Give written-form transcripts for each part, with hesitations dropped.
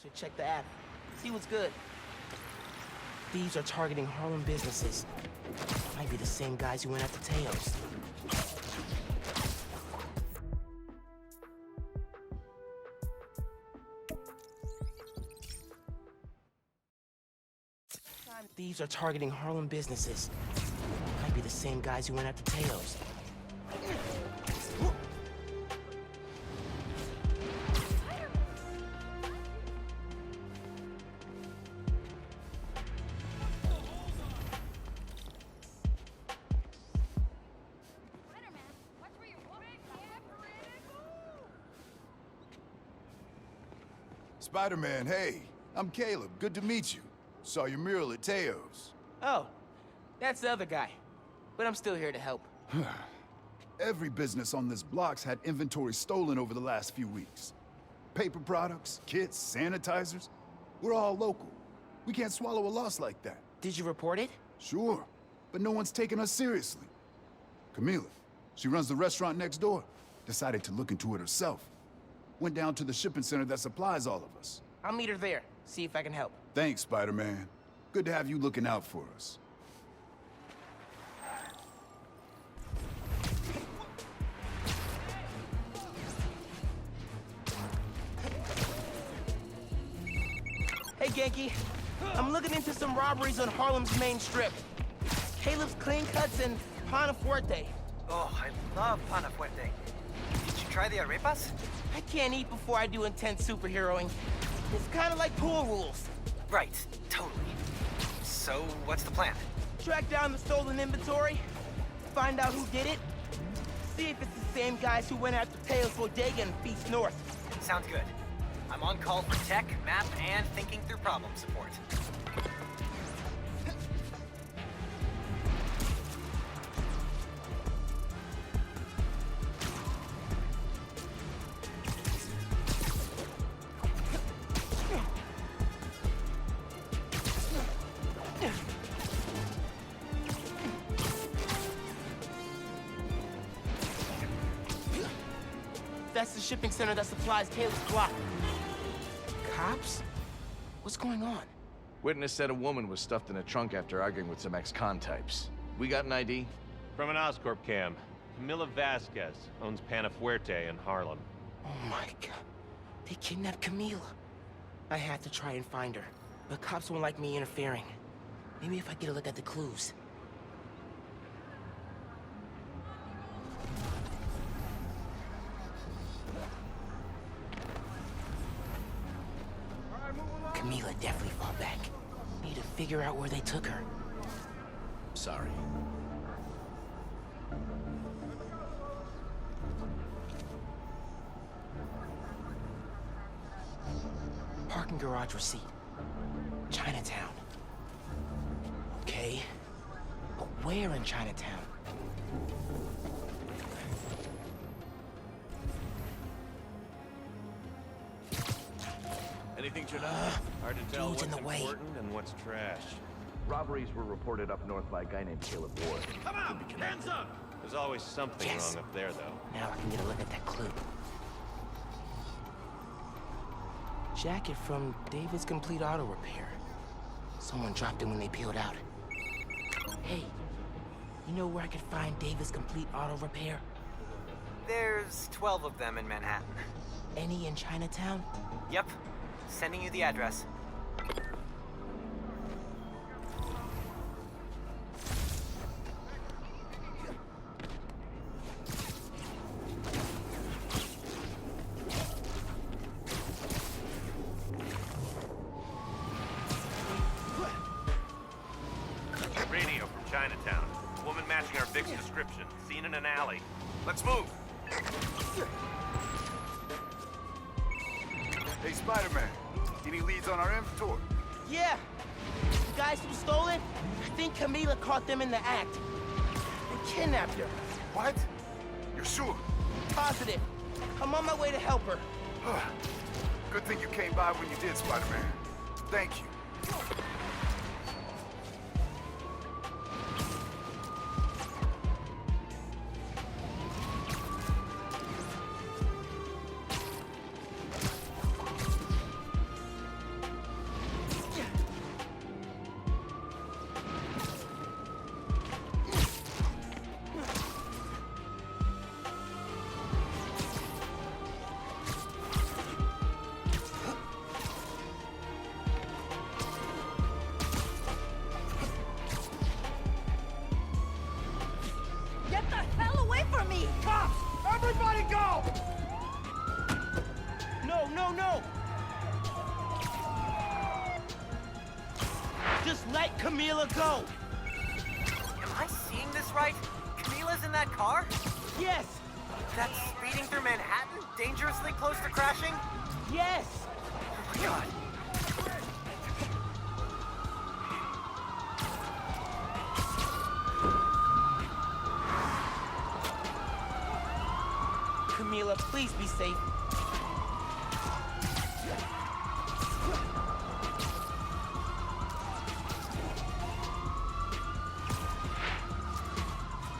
Should check the app. See what's good. Thieves are targeting Harlem businesses. Might be the same guys who went after Teos. Thieves are targeting Harlem businesses. Might be the same guys who went after Teos. Spider-Man, hey. I'm Caleb. Good to meet you. Saw your mural at Teo's. Oh, that's the other guy. But I'm still here to help. Every business on this block's had inventory stolen over the last few weeks. Paper products, kits, sanitizers. We're all local. We can't swallow a loss like that. Did you report it? Sure, but no one's taking us seriously. Camila, she runs the restaurant next door. Decided to look into it herself. Went down to the shipping center that supplies all of us. I'll meet her there, see if I can help. Thanks, Spider-Man. Good to have you looking out for us. Hey, Genki. I'm looking into some robberies on Harlem's main strip. Caleb's Clean Cuts and Pana Fuerte. Oh, I love Pana Fuerte. Did you try the arepas? I can't eat before I do intense superheroing. It's kind of like pool rules. Right, totally. So, what's the plan? Track down the stolen inventory, find out who did it, see if it's the same guys who went after Teos Bodega and Beast North. Sounds good. I'm on call for tech, map, and thinking through problem support. That's the shipping center that supplies Caleb's block. Cops? What's going on? Witness said a woman was stuffed in a trunk after arguing with some ex-con types. We got an ID? From an Oscorp cam. Camila Vasquez owns Pana Fuerte in Harlem. Oh my god. They kidnapped Camila. I had to try and find her, but cops won't like me interfering. Maybe if I get a look at the clues. Camila definitely fought back. Need to figure out where they took her. Sorry. Parking garage receipt. Chinatown. Okay. But where in Chinatown? Anything to know? Hard to tell dude's what's in the way. important and what's trash. Robberies were reported up north by a guy named Caleb Ward. Come on, hands up! There's always something Yes. wrong up there, though. Now I can get a look at that clue. Jacket from David's Complete Auto Repair. Someone dropped it when they peeled out. Hey, you know where I could find David's Complete Auto Repair? There's 12 of them in Manhattan. Any in Chinatown? Yep. Sending you the address. Radio from Chinatown. Woman matching our Vic's description. Seen in an alley. Let's move! Hey, Spider-Man. Any leads on our inventory? Yeah. The guys who stole it, I think Camila caught them in the act. They kidnapped her. What? You're sure? Positive. I'm on my way to help her. Good thing you came by when you did, Spider-Man. Thank you. Camila, go! Am I seeing this right? Camila's in that car? Yes! That's speeding through Manhattan, dangerously close to crashing? Yes! Oh my god. Camila, please be safe.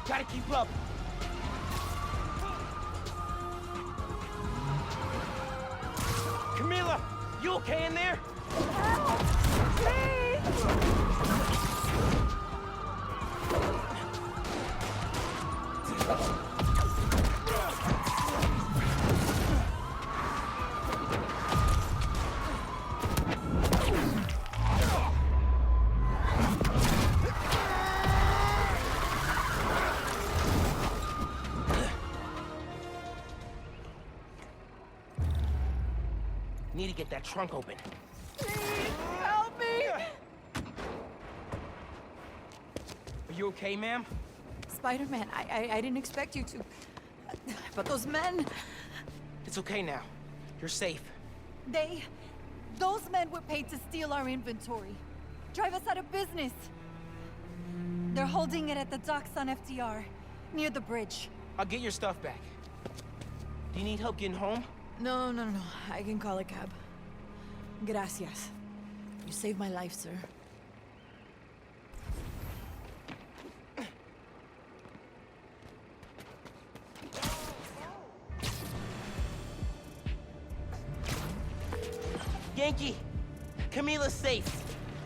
Gotta keep up. Camila, you okay in there? Need to get that trunk open. Help me! Are you okay, ma'am? Spider-Man, I didn't expect you to. But those men, It's okay now. You're safe. those men were paid to steal our inventory. Drive us out of business. They're holding it at the docks on FDR, near the bridge. I'll get your stuff back. Do you need help getting home? No. I can call a cab. Gracias. You saved my life, sir. Yankee, Camila's safe.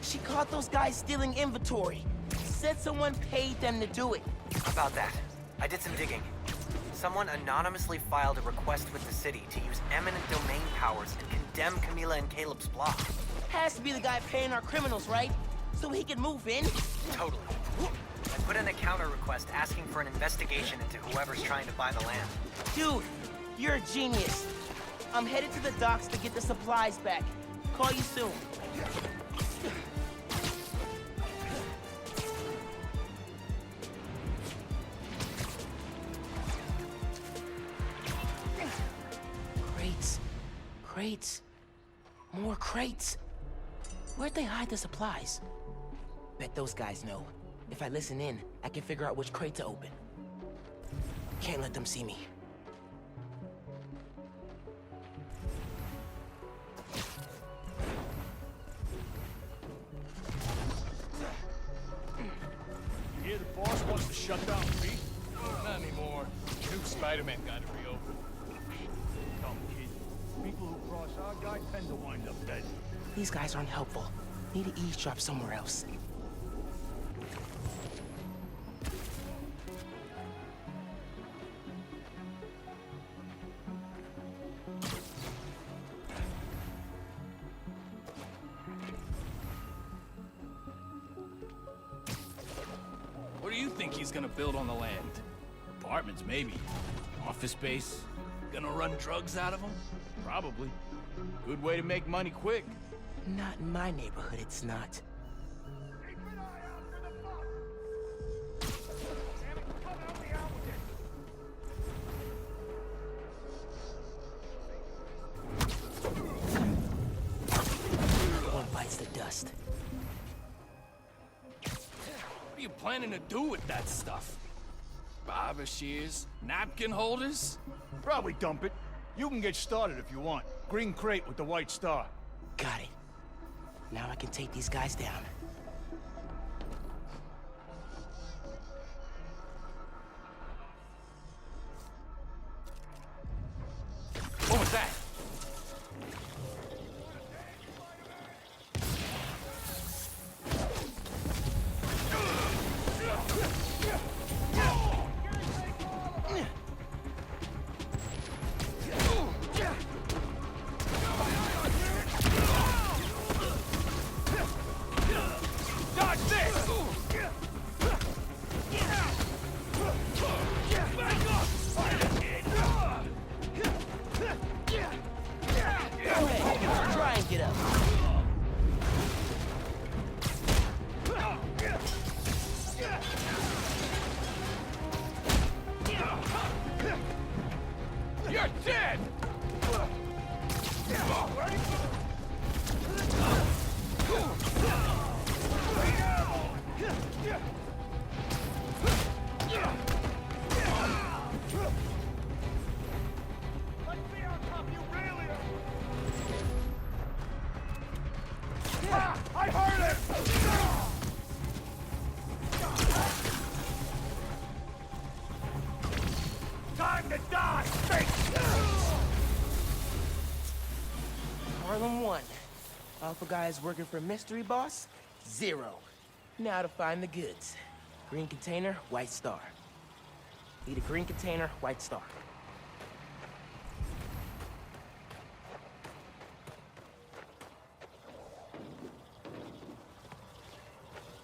She caught those guys stealing inventory. Said someone paid them to do it. About that, I did some digging. Someone anonymously filed a request with the city to use eminent domain powers and condemn Camila and Caleb's block. Has to be the guy paying our criminals, right? So he can move in? Totally. I put in a counter request asking for an investigation into whoever's trying to buy the land. Dude, you're a genius. I'm headed to the docks to get the supplies back. Call you soon. Crates. More crates. Where'd they hide the supplies? Bet those guys know. If I listen in, I can figure out which crate to open. Can't let them see me. You hear the boss wants to shut down Pete? Not anymore. New Spider-Man got it reopened. Dumb kid. People who cross our guy tend to wind up dead. These guys aren't helpful. Need to eavesdrop somewhere else. What do you think he's gonna build on the land? Apartments, maybe. Office space? Gonna run drugs out of them? Probably. Good way to make money quick. Not in my neighborhood, it's not. One bites the dust. What are you planning to do with that stuff? Barber shears? Napkin holders? Probably dump it. You can get started if you want. Green crate with the white star. Got it. Now I can take these guys down. What was that? Dodge this! Go ahead, try and get up. Harlem 1. Alpha guys working for mystery boss, 0. Now to find the goods. Green container, white star. Need a green container, white star.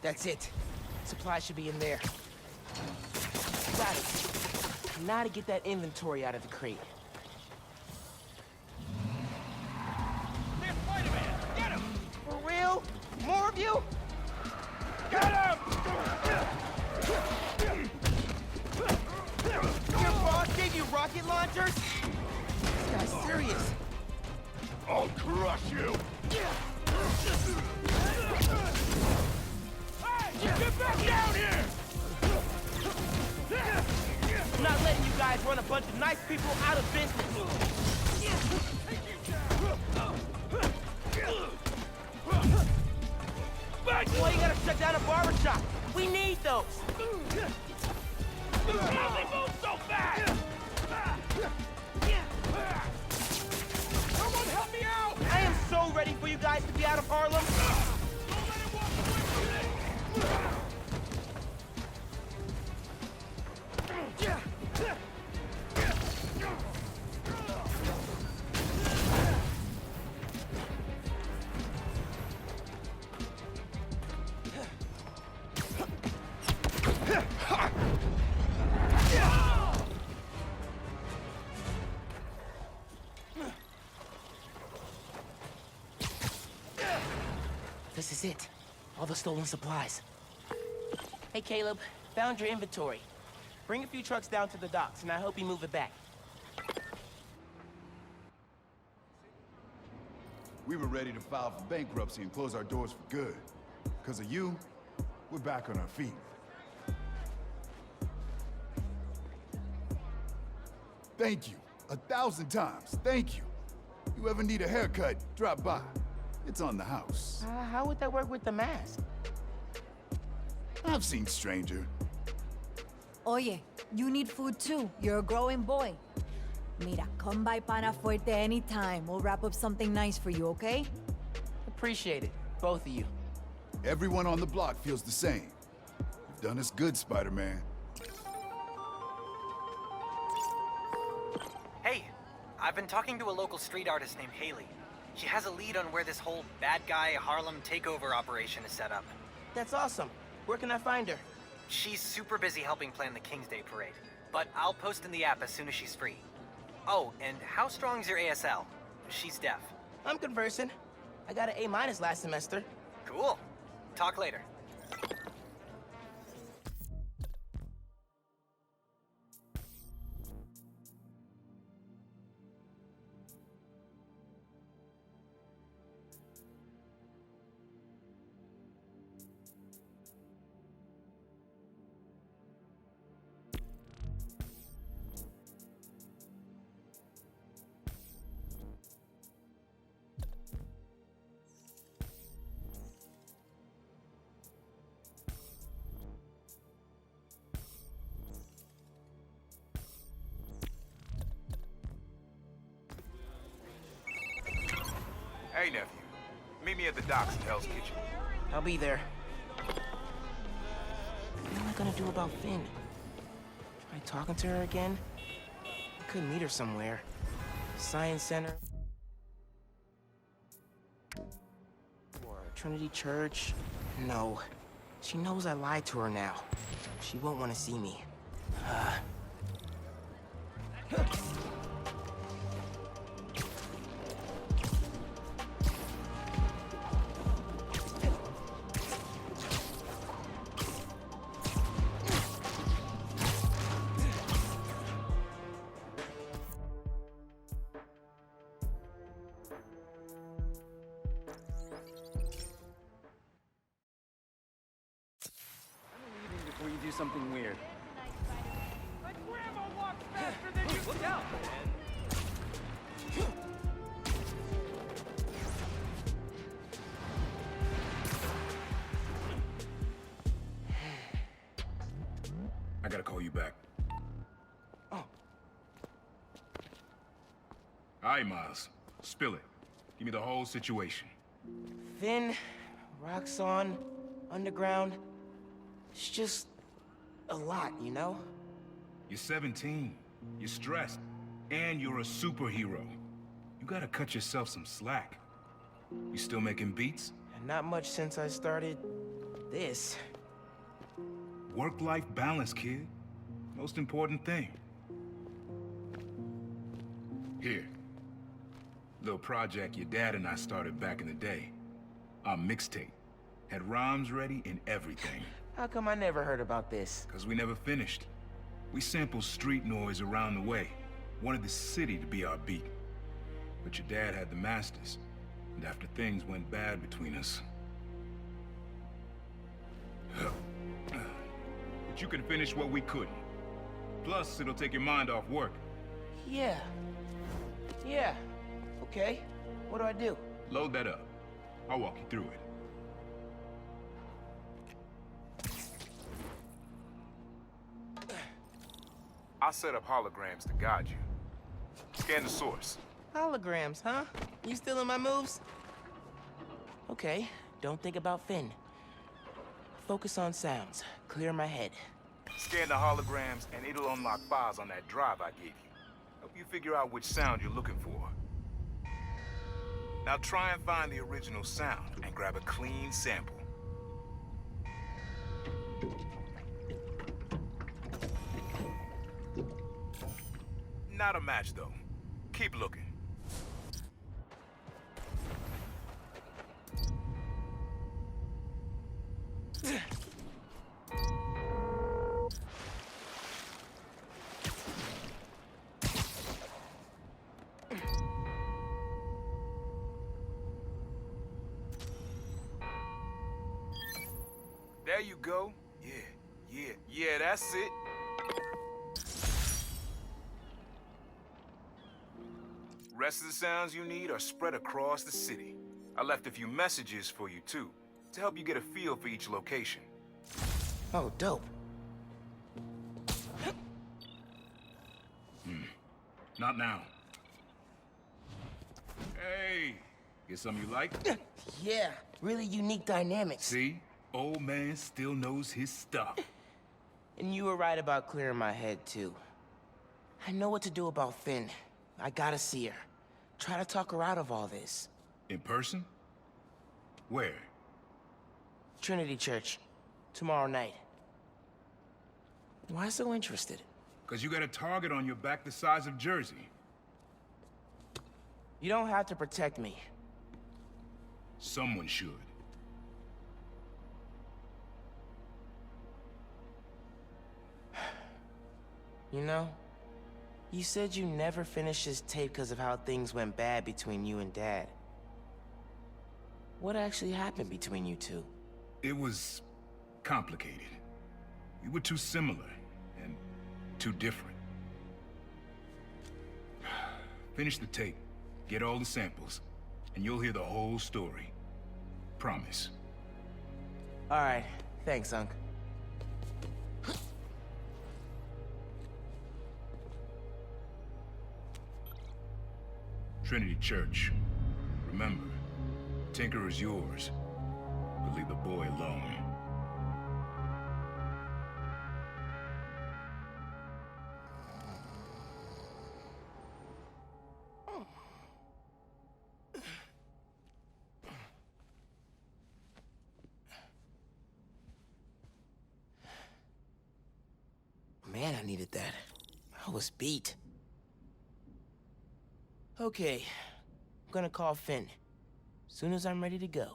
That's it. Supply should be in there. Got it. Now to get that inventory out of the crate. There, Spider-Man! Get him! For real? More of you? Get him! Your boss gave you rocket launchers? This guy's serious. I'll crush you! Hey! Get back down here! I'm not letting you guys run a bunch of nice people out of business. Why you gotta shut down a barbershop? We need those. How they move so fast? Someone help me out! I am so ready for you guys to be out of Harlem. Don't let him walk away from me! This is it. All the stolen supplies. Hey, Caleb. Found your inventory. Bring a few trucks down to the docks, and I hope you move it back. We were ready to file for bankruptcy and close our doors for good. Because of you, we're back on our feet. Thank you. 1,000 times. Thank you. You ever need a haircut, drop by. It's on the house. How would that work with the mask? I've seen stranger. Oye, you need food too. You're a growing boy. Mira, come by Pana Fuerte anytime. We'll wrap up something nice for you, okay? Appreciate it, both of you. Everyone on the block feels the same. You've done us good, Spider-Man. Hey, I've been talking to a local street artist named Haley. She has a lead on where this whole bad guy Harlem takeover operation is set up. That's awesome. Where can I find her? She's super busy helping plan the King's Day parade, but I'll post in the app as soon as she's free. Oh, and how strong's your ASL? She's deaf. I'm conversing. I got an A- last semester. Cool. Talk later. Hey, nephew. Meet me at the docks at Hell's Kitchen. I'll be there. What am I gonna do about Finn? Try talking to her again? I could meet her somewhere. Science Center. Or Trinity Church. No. She knows I lied to her now. She won't want to see me. Before you do something weird. My grandma walks faster than you! Look out, man! I gotta call you back. Oh. All right, Miles. Spill it. Give me the whole situation. Finn, Roxxon, Underground. It's just a lot, you know? You're 17. You're stressed. And you're a superhero. You gotta cut yourself some slack. You still making beats? Not much since I started this. Work-life balance, kid. Most important thing. Here. Little project your dad and I started back in the day. Our mixtape. Had rhymes ready and everything. How come I never heard about this? Cause we never finished. We sampled street noise around the way. Wanted the city to be our beat. But your dad had the masters. And after things went bad between us... But you can finish what we couldn't. Plus, it'll take your mind off work. Yeah. Yeah. Okay. What do I do? Load that up. I'll walk you through it. I'll set up holograms to guide you. Scan the source. Holograms, huh? You stealing my moves? Okay. Don't think about Finn. Focus on sounds. Clear my head. Scan the holograms, and it'll unlock files on that drive I gave you. Help you figure out which sound you're looking for. Now try and find the original sound, and grab a clean sample. Not a match, though. Keep looking. There you go. Yeah, that's it. Rest of the sounds you need are spread across the city. I left a few messages for you, too, to help you get a feel for each location. Oh, dope. Not now. Hey, get something you like? Yeah, really unique dynamics. See? Old man still knows his stuff. And you were right about clearing my head, too. I know what to do about Finn. I gotta see her. Try to talk her out of all this. In person? Where? Trinity Church. Tomorrow night. Why so interested? Because you got a target on your back the size of Jersey. You don't have to protect me. Someone should. You know, you said you never finished this tape because of how things went bad between you and Dad. What actually happened between you two? It was complicated. We were too similar and too different. Finish the tape, get all the samples, and you'll hear the whole story. Promise. All right, thanks, Unc. Trinity Church. Remember, Tinker is yours, but leave the boy alone. Man, I needed that. I was beat. Okay, I'm gonna call Finn. Soon as I'm ready to go.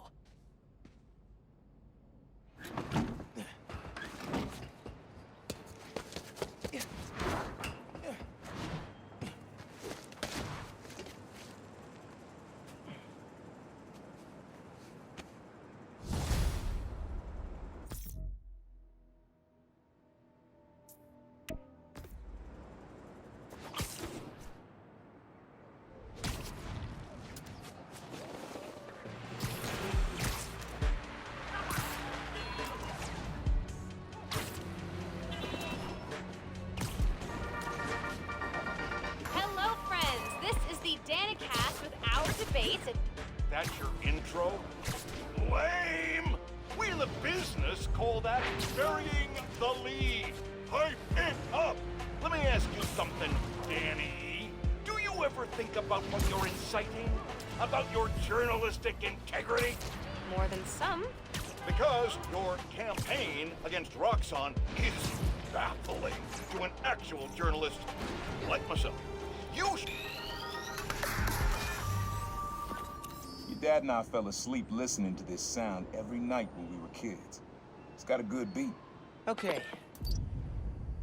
That's your intro? Lame! We in the business call that burying the lead. Hype it up! Let me ask you something, Danny. Do you ever think about what you're inciting? About your journalistic integrity? More than some. Because your campaign against Roxxon is baffling to an actual journalist like myself. You Your dad and I fell asleep listening to this sound every night when we were kids. It's got a good beat. Okay.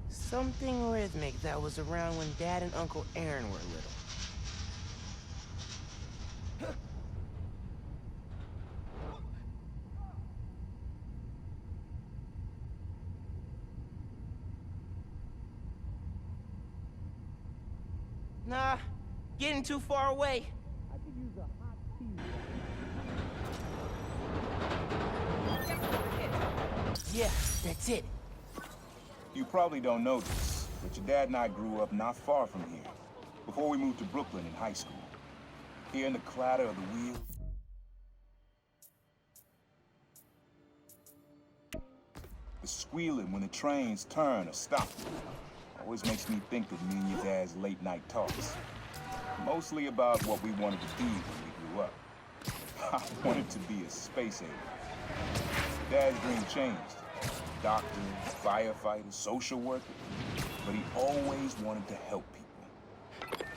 Something rhythmic that was around when Dad and Uncle Aaron were little. Nah, getting too far away. I could use a hot tea. Yeah, that's it. You probably don't know this, but your dad and I grew up not far from here, before we moved to Brooklyn in high school. Hearing the clatter of the wheels, the squealing when the trains turn or stop, always makes me think of me and your dad's late night talks. Mostly about what we wanted to be when we grew up. I wanted to be a space alien. Dad's dream changed. Doctor, firefighter, social worker. But he always wanted to help people.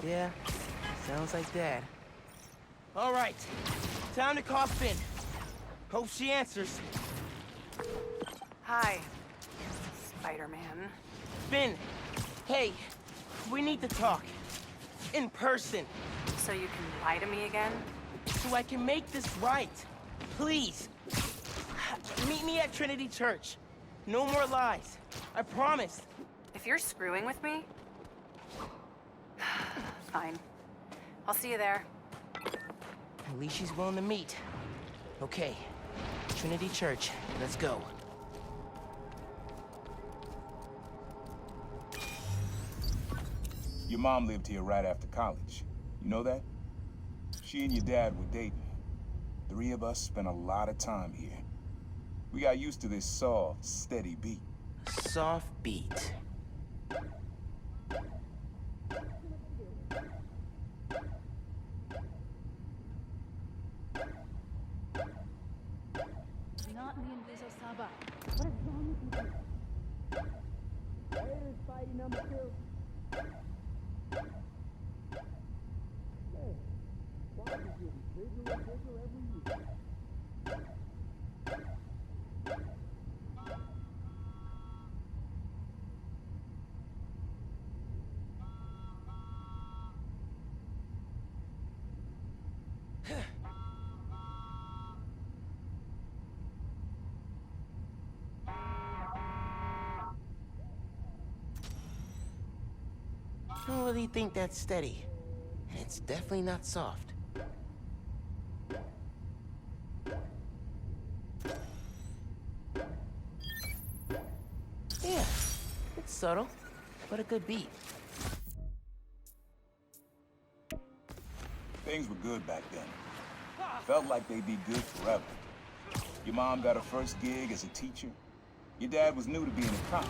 Yeah, sounds like Dad. All right, time to call Finn. Hope she answers. Hi, Spider-Man. Finn, hey, we need to talk. In person. So you can lie to me again? So I can make this right. Please. Meet me at Trinity Church. No more lies. I promise. If you're screwing with me... Fine. I'll see you there. At least she's willing to meet. Okay. Trinity Church. Let's go. Your mom lived here right after college. You know that? She and your dad were dating. 3 of us spent a lot of time here. We got used to this soft, steady beat. Soft beat. Not the Inviso Saba. What is wrong with you? Raiders fighting number 2. I don't really think that's steady. And it's definitely not soft. Yeah, it's subtle, but a good beat. Things were good back then. Felt like they'd be good forever. Your mom got her first gig as a teacher. Your dad was new to being a cop,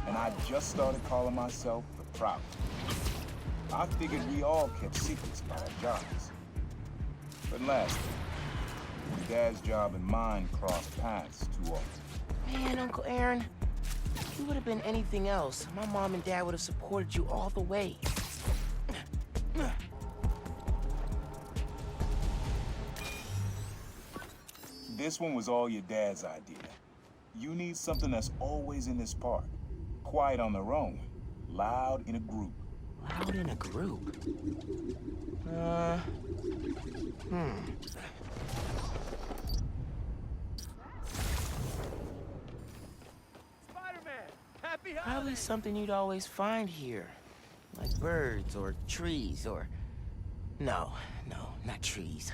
and I just started calling myself the Prowler. I figured we all kept secrets about our jobs. But last your dad's job and mine crossed paths too often. Man, Uncle Aaron, if you would have been anything else, my mom and dad would have supported you all the way. This one was all your dad's idea. You need something that's always in this park. Quiet on their own, loud in a group. Loud in a group? Spider-Man! Happy Probably holidays! something you'd always find here. Like birds or trees or... No, not trees.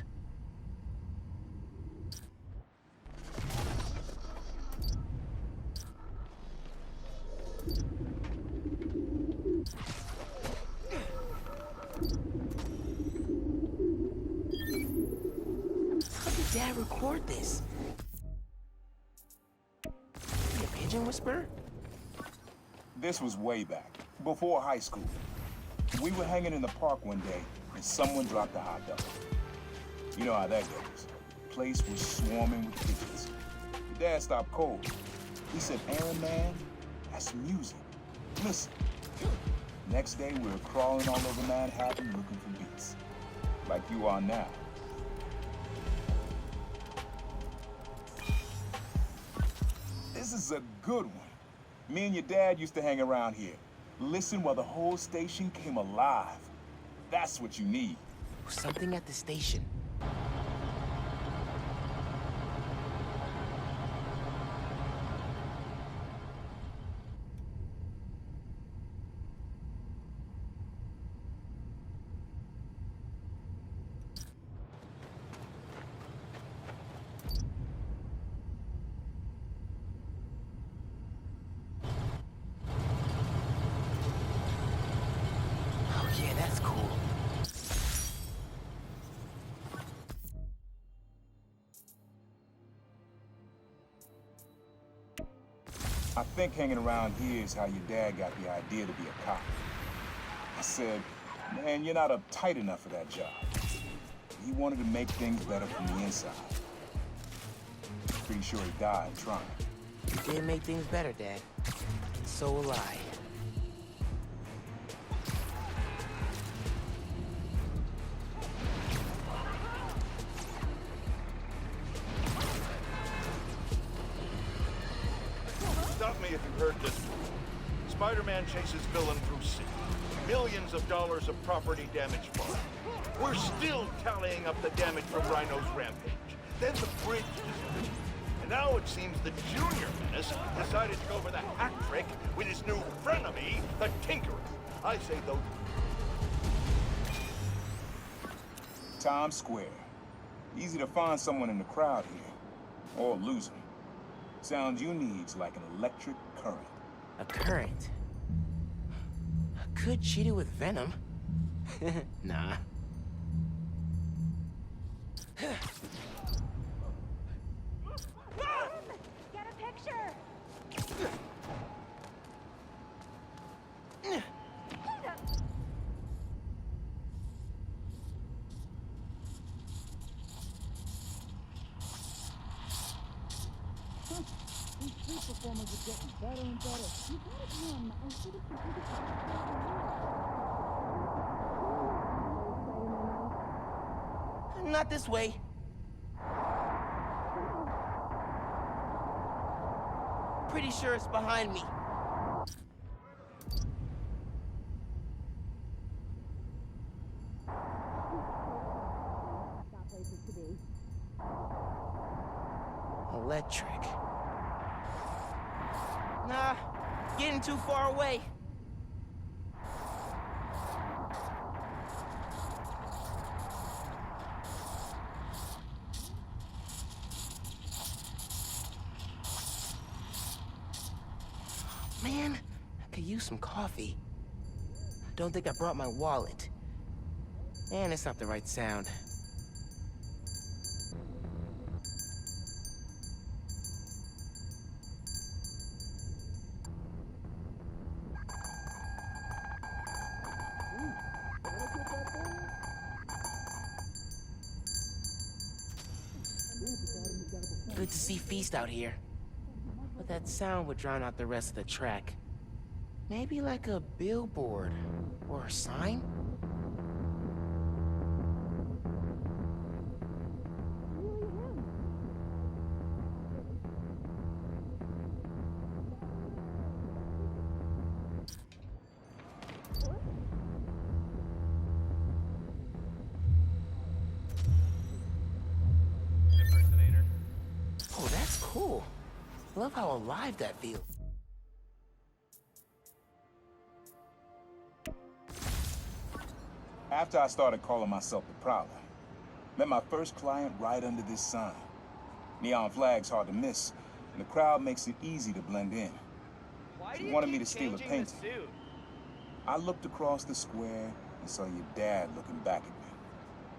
Dad record this? Be a pigeon whisperer? This was way back, before high school. We were hanging in the park one day, and someone dropped a hot dog. You know how that goes. The place was swarming with pigeons. Your dad stopped cold. He said, Aaron, man, that's music. Listen. Next day, we were crawling all over Manhattan looking for beats. Like you are now. This is a good one. Me and your dad used to hang around here. Listen while the whole station came alive. That's what you need. Something at the station. Oh yeah, that's cool. I think hanging around here is how your dad got the idea to be a cop. I said, man, you're not uptight enough for that job. He wanted to make things better from the inside. Pretty sure he died trying. You did make things better, Dad. And so will I. Stop me if you've heard this. Spider-Man chases villain through city. Millions of dollars of property damage far. We're still tallying up the damage from Rhino's rampage. Then the bridge disappeared. And now it seems the Junior Menace decided to go for the hat trick with his new frenemy, the Tinkerer. I say those... Times Square. Easy to find someone in the crowd here. Or lose them. Sound you need's like an electric current. A current? Could cheat it with venom. Nah. Get a picture! These street performers are getting better and better. You gotta be on my city Not this way. Pretty sure it's behind me. Electric. Nah, getting too far away. Man, I could use some coffee. Don't think I brought my wallet. And it's not the right sound. Good to see Feast out here. But that sound would drown out the rest of the track. Maybe like a billboard or a sign? Oh, that's cool. Love how alive that feels. After I started calling myself the Prowler, met my first client right under this sign. Neon flag's hard to miss, and the crowd makes it easy to blend in. She wanted me to steal a painting. I looked across the square and saw your dad looking back at me.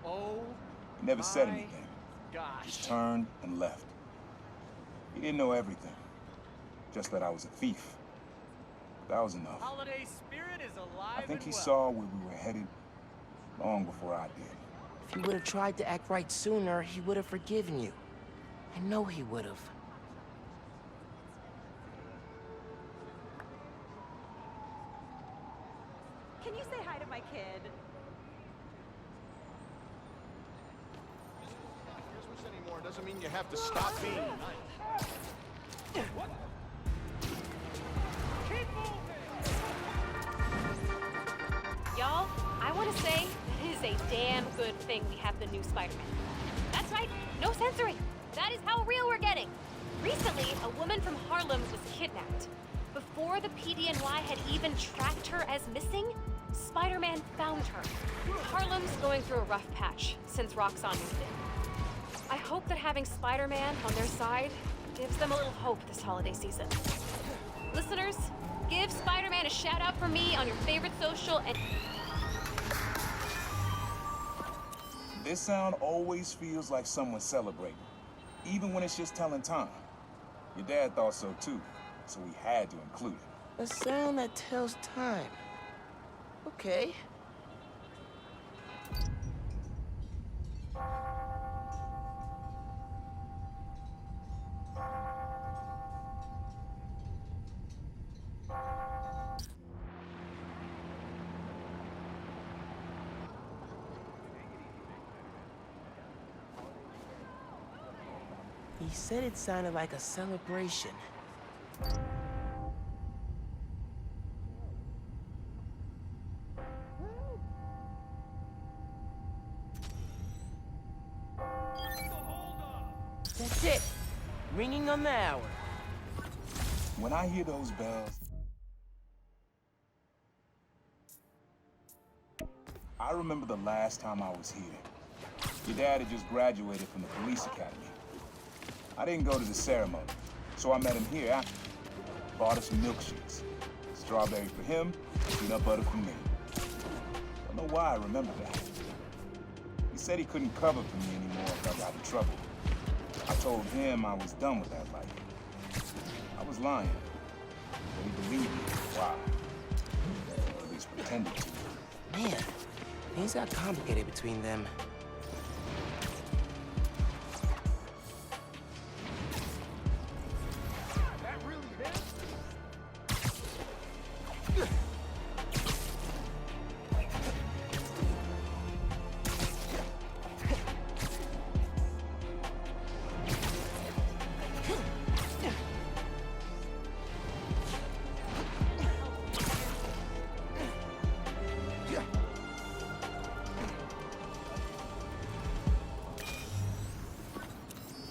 Oh, He never said anything. gosh. Turned and left. He didn't know everything, just that I was a thief. That was enough. Holiday spirit is alive. I think he and well. saw where we were headed long before I did. If you would have tried to act right sooner, he would have forgiven you. I know he would have. Can you say hi to my kid? Christmas anymore doesn't mean you have to stop being nice. What? Y'all, I want to say that it is a damn good thing we have the new Spider-Man. That's right, no censoring. That is how real we're getting. Recently, a woman from Harlem was kidnapped. Before the PDNY had even tracked her as missing, Spider-Man found her. Harlem's going through a rough patch since Roxxon moved in. I hope that having Spider-Man on their side gives them a little hope this holiday season. Listeners, give Spider-Man a shout out from me on your favorite social and... This sound always feels like someone celebrating, even when it's just telling time. Your dad thought so too, so we had to include it. A sound that tells time. Okay. He said it sounded like a celebration. That's it. Ringing on the hour. When I hear those bells, I remember the last time I was here. Your dad had just graduated from the police academy. I didn't go to the ceremony, so I met him here after. Bought us some milkshakes. Strawberry for him, peanut butter for me. Don't know why I remember that. He said he couldn't cover for me anymore if I got in trouble. I told him I was done with that life. I was lying, but he believed me for a while. Or at least pretended to. Man, things got complicated between them.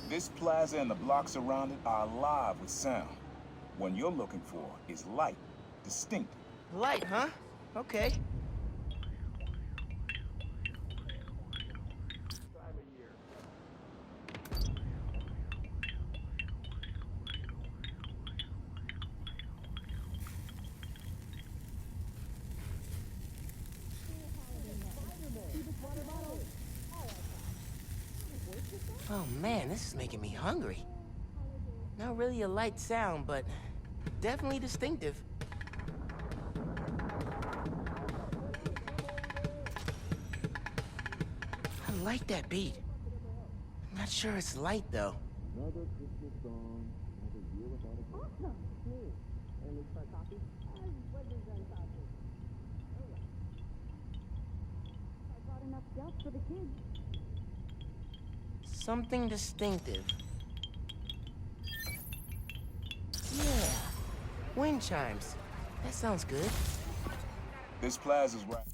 This plaza and the blocks around it are alive with sound. One you're looking for is light, distinct. Light, huh? Okay. Oh man, this is making me hungry. Not really a light sound, but definitely distinctive. I like that beat. I'm not sure it's light though. Another Christmas song, another year without a break. Awesome. Hey, any for coffee? What is that coffee? Oh, I brought enough stuff for the kids. Something distinctive. Yeah, wind chimes. That sounds good. This plaza's right.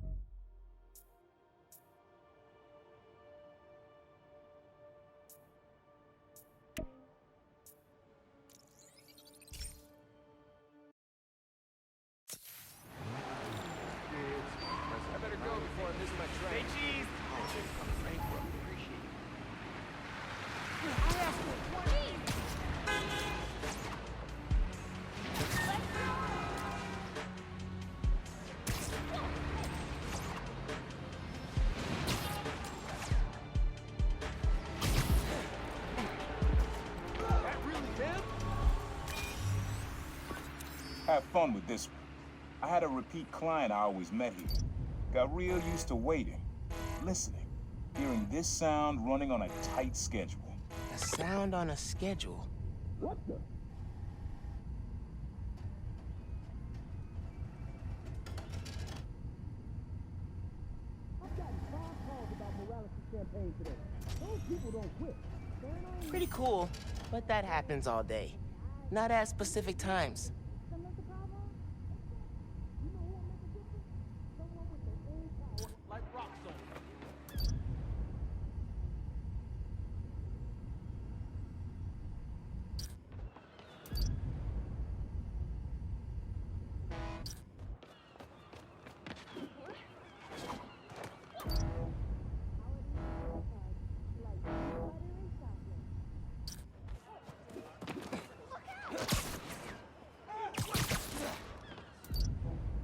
I better go before I miss my train. Hey, cheese! Have fun with this one. I had a repeat client I always met here. Got real used to waiting, listening, hearing this sound running on a tight schedule. A sound on a schedule? What the? I've gotten 5 calls about Morales' campaign today. Those people don't quit. Pretty cool, but that happens all day. Not at specific times. Like rock salt.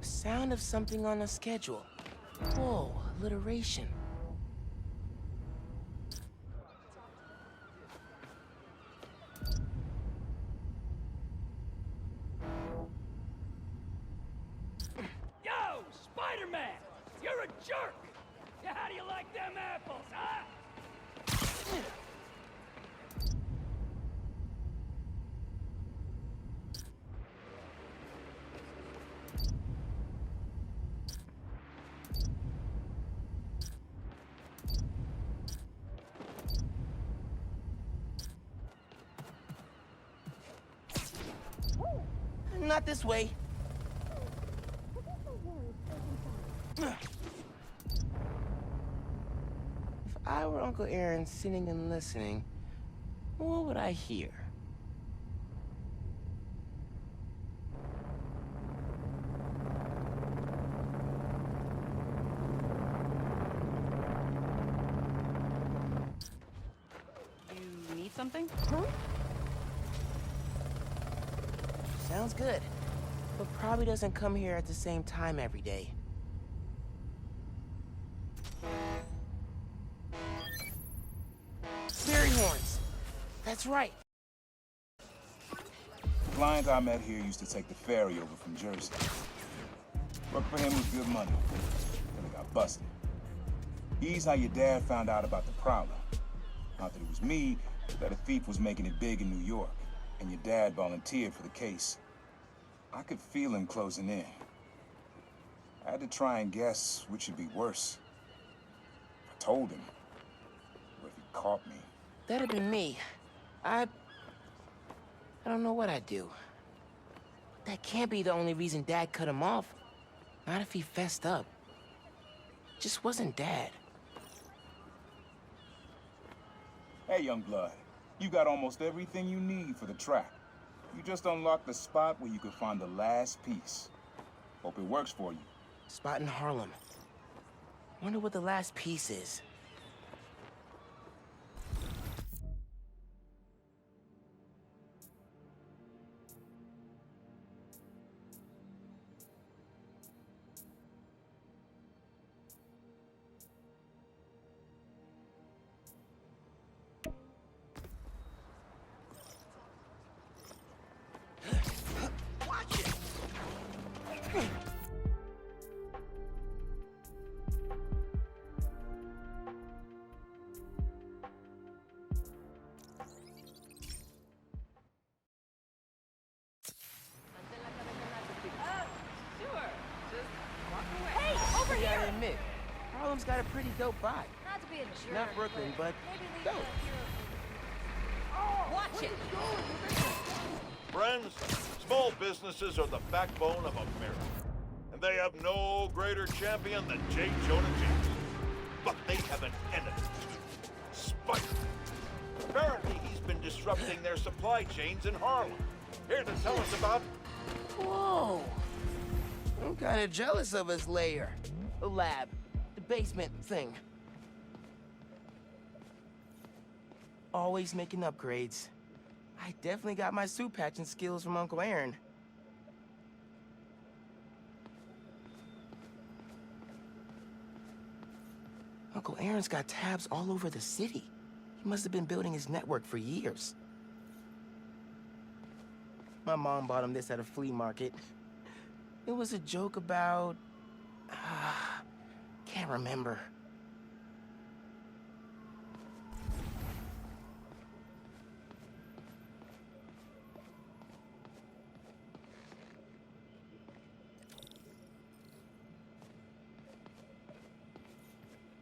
Sound of something on a schedule. Whoa, alliteration. Yo, Spider-Man! You're a jerk! Yeah, how do you like them apples, huh? Not this way. If I were Uncle Aaron sitting and listening, what would I hear? You need something? Huh? Sounds good, but probably doesn't come here at the same time every day. Fairy horns! That's right. The client I met here used to take the ferry over from Jersey. Worked for him with good money, till he got busted. He's how your dad found out about the Prowler. Not that it was me, but that a thief was making it big in New York, and your dad volunteered for the case. I could feel him closing in. I had to try and guess which would be worse. If I told him, or if he caught me. That'd have been me. I don't know what I'd do. But that can't be the only reason Dad cut him off. Not if he fessed up. Just wasn't Dad. Hey, young blood. You got almost everything you need for the track. You just unlocked the spot where you could find the last piece. Hope it works for you. Spot in Harlem. Wonder what the last piece is. Harlem's got a pretty dope vibe. Not to be a jerk. Not Brooklyn, but dope. Watch it! Friends, small businesses are the backbone of America. And they have no greater champion than J. Jonah Jameson. But they have an enemy. Spider. Apparently, he's been disrupting their supply chains in Harlem. Here to tell us about... Whoa! I'm kinda jealous of his lair. The lab. The basement thing. Always making upgrades. I definitely got my suit patching skills from Uncle Aaron. Uncle Aaron's got tabs all over the city. He must have been building his network for years. My mom bought him this at a flea market. It was a joke about... can't remember.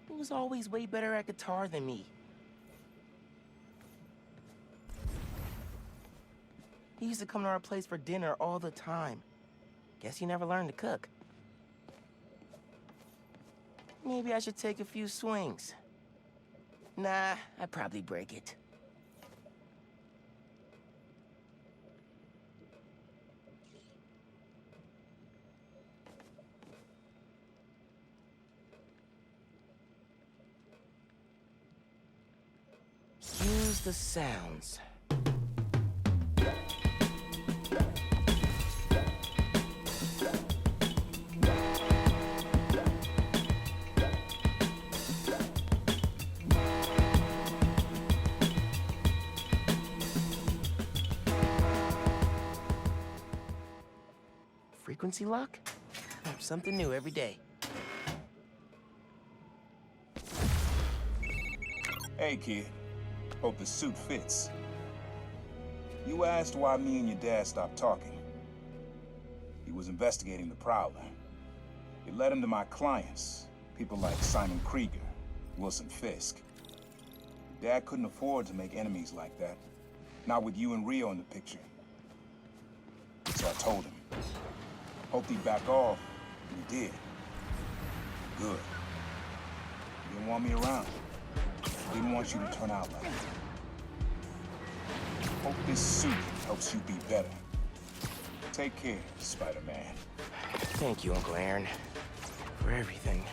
He was always way better at guitar than me. He used to come to our place for dinner all the time. Guess he never learned to cook. Maybe I should take a few swings. Nah, I'd probably break it. Use the sounds. Frequency lock? Something new every day. Hey, kid. Hope the suit fits. You asked why me and your dad stopped talking. He was investigating the Prowler. It led him to my clients, people like Simon Krieger, Wilson Fisk. Dad couldn't afford to make enemies like that. Not with you and Rio in the picture. So I told him. Hoped he'd back off, and he did. Good. He didn't want me around. Didn't want you to turn out like that. Hope this suit helps you be better. Take care, Spider-Man. Thank you, Uncle Aaron, for everything.